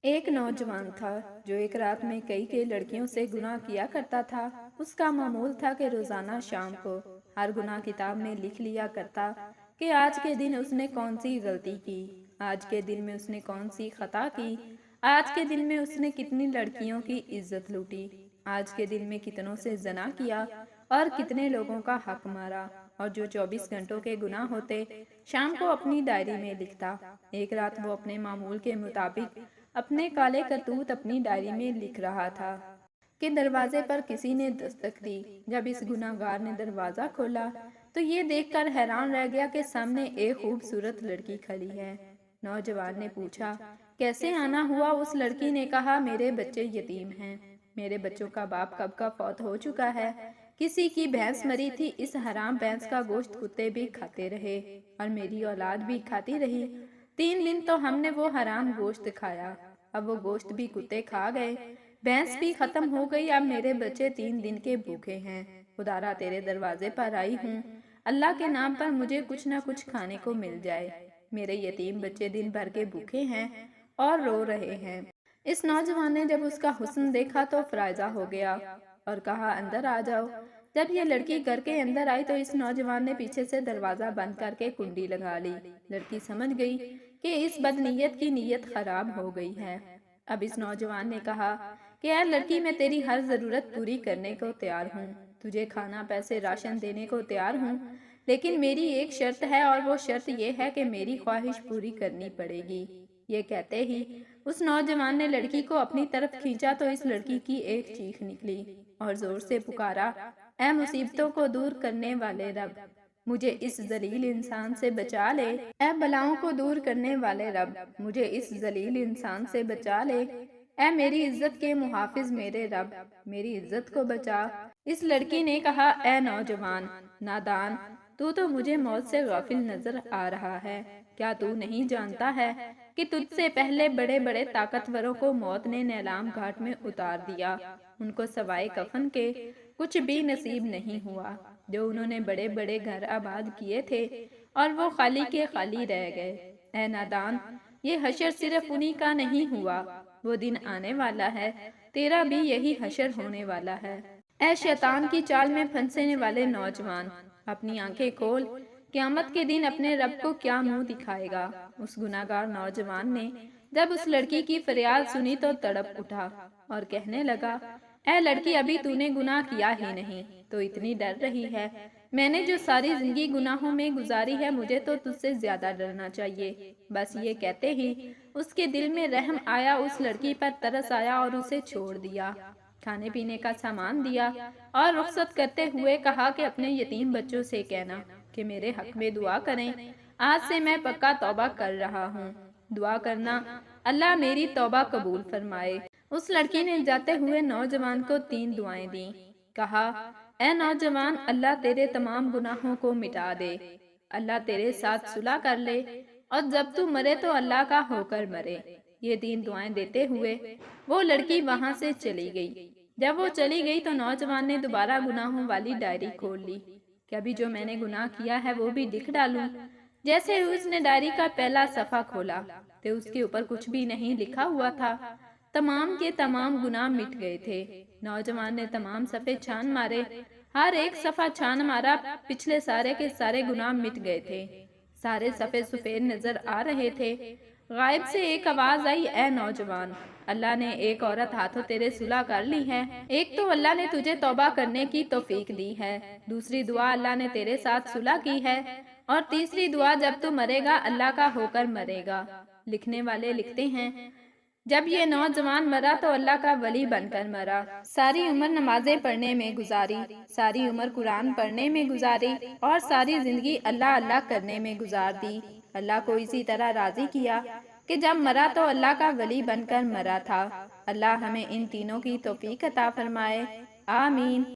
ایک نوجوان تھا جو ایک رات میں کئی لڑکیوں سے گناہ کیا کرتا تھا۔ اس کا معمول تھا کہ روزانہ شام کو ہر گناہ کتاب میں لکھ لیا کرتا کہ آج کے دن اس نے کون سی غلطی کی، آج کے دن میں اس نے کون سی خطا کی، آج کے دن میں اس نے کتنی لڑکیوں کی عزت لوٹی، آج کے دن میں کتنوں سے زنا کیا اور کتنے لوگوں کا حق مارا، اور جو 24 گھنٹوں کے گناہ ہوتے شام کو اپنی ڈائری میں لکھتا۔ ایک رات وہ اپنے معمول کے مطابق اپنے کالے کرتوت اپنی ڈائری میں لکھ رہا تھا کہ دروازے پر کسی نے دستک دی۔ جب اس گناہگار نے دروازہ کھولا تو یہ دیکھ کر حیران رہ گیا کہ سامنے ایک خوبصورت لڑکی کھڑی ہے۔ نوجوان نے پوچھا، کیسے آنا ہوا؟ اس لڑکی نے کہا، میرے بچے یتیم ہیں، میرے بچوں کا باپ کب کا فوت ہو چکا ہے، کسی کی بھینس مری تھی، اس حرام بھینس کا گوشت کتے بھی کھاتے رہے اور میری اولاد بھی کھاتی رہی، 3 دن تو ہم نے وہ حرام گوشت کھایا، اب وہ گوشت بھی کتے کھا گئے، بھینس بھی ختم ہو گئی، اب میرے بچے 3 دن کے بھوکے ہیں، خدارا تیرے دروازے پر آئی ہوں، اللہ کے نام پر مجھے کچھ نہ کچھ کھانے کو مل جائے، میرے یتیم بچے دن بھر کے بھوکے ہیں اور رو رہے ہیں۔ اس نوجوان نے جب اس کا حسن دیکھا تو فائزہ ہو گیا اور کہا، اندر آ جاؤ۔ جب یہ لڑکی گھر کے اندر آئی تو اس نوجوان نے پیچھے سے دروازہ بند کر کے کنڈی لگا لی۔ لڑکی سمجھ گئی کہ اس بدنیت کی نیت خراب ہو گئی ہے۔ اب اس نوجوان نے کہا کہ اے لڑکی، میں تیری ہر ضرورت پوری کرنے کو تیار ہوں، تجھے کھانا پیسے راشن دینے کو تیار ہوں، لیکن میری ایک شرط ہے اور وہ شرط یہ ہے کہ میری خواہش پوری کرنی پڑے گی۔ یہ کہتے ہی اس نوجوان نے لڑکی کو اپنی طرف کھینچا تو اس لڑکی کی ایک چیخ نکلی اور زور سے پکارا، اے مصیبتوں کو دور کرنے والے رب، مجھے اس ذلیل انسان سے بچا لے، اے بلاؤں کو دور کرنے والے رب، مجھے اس ذلیل انسان سے بچا لے، اے میری عزت کے محافظ میرے رب، میری عزت کو بچا۔ اس لڑکی نے کہا، اے نوجوان نادان، تو مجھے موت سے غافل نظر آ رہا ہے، کیا تو نہیں جانتا ہے کہ تجھ سے پہلے بڑے بڑے طاقتوروں کو موت نے نیلام گھاٹ میں اتار دیا، ان کو سوائے کفن کے کچھ بھی نصیب نہیں ہوا، جو انہوں نے بڑے بڑے گھر آباد کیے تھے اور وہ خالی کے خالی رہ گئے۔ اے نادان، یہ حشر صرف انہی کا نہیں ہوا، وہ دن آنے والا ہے، تیرا بھی یہی حشر ہونے والا ہے۔ اے شیطان کی چال میں پھنسنے والے نوجوان، اپنی آنکھیں کھول، قیامت کے دن اپنے رب کو کیا منہ دکھائے گا؟ اس گناہگار نوجوان نے جب اس لڑکی کی فریاد سنی تو تڑپ اٹھا اور کہنے لگا، اے لڑکی، ابھی تو نے گناہ کیا ہی نہیں تو اتنی ڈر رہی ہے؟ میں نے جو ساری زندگی گناہوں میں گزاری ہے، مجھے تو تجھ سے زیادہ ڈرنا چاہیے۔ بس یہ کہتے ہی اس کے دل میں رحم آیا، اس لڑکی پر ترس آیا اور اسے چھوڑ دیا، کھانے پینے کا سامان دیا اور رخصت کرتے ہوئے کہا کہ اپنے یتیم بچوں سے کہنا کہ میرے حق میں دعا کریں، آج سے میں پکا توبہ کر رہا ہوں، دعا کرنا اللہ میری توبہ قبول فرمائے۔ اس لڑکی نے جاتے ہوئے نوجوان کو 3 دعائیں دیں، کہا، اے نوجوان، اللہ تیرے تمام گناہوں کو مٹا دے، اللہ تیرے ساتھ صلح کر لے، اور جب تو مرے تو اللہ کا ہو کر مرے۔ یہ 3 دعائیں دیتے ہوئے وہ لڑکی وہاں سے چلی گئی۔ جب وہ چلی گئی تو نوجوان نے دوبارہ گناہوں والی ڈائری کھول لی کہ ابھی جو میں نے گناہ کیا ہے وہ بھی لکھ ڈالوں۔ جیسے اس نے ڈائری کا پہلا صفحہ کھولا تو اس کے اوپر کچھ بھی نہیں لکھا ہوا تھا، تمام کے تمام گناہ مٹ گئے تھے۔ نوجوان نے تمام صفحے چھان مارے، ہر ایک صفحہ چھان مارا، پچھلے سارے کے سارے گناہ مٹ گئے تھے، سارے صفحے سفید نظر آ رہے تھے۔ غائب سے ایک آواز آئی، اے نوجوان، اللہ نے ایک عورت ہاتھوں تیرے صلح کر لی ہے، ایک تو اللہ نے تجھے توبہ کرنے کی توفیق دی ہے، دوسری دعا اللہ نے تیرے ساتھ صلح کی ہے، اور تیسری دعا جب تو مرے گا اللہ کا ہو کر مرے گا۔ لکھنے والے لکھتے ہیں، جب یہ نوجوان مرا تو اللہ کا ولی بن کر مرا، ساری عمر نمازیں پڑھنے میں گزاری، ساری عمر قرآن پڑھنے میں گزاری، اور ساری زندگی اللہ اللہ کرنے میں گزار دی۔ اللہ کو اسی طرح راضی کیا کہ جب مرا تو اللہ کا ولی بن کر مرا تھا۔ اللہ ہمیں ان تینوں کی توفیق عطا فرمائے، آمین۔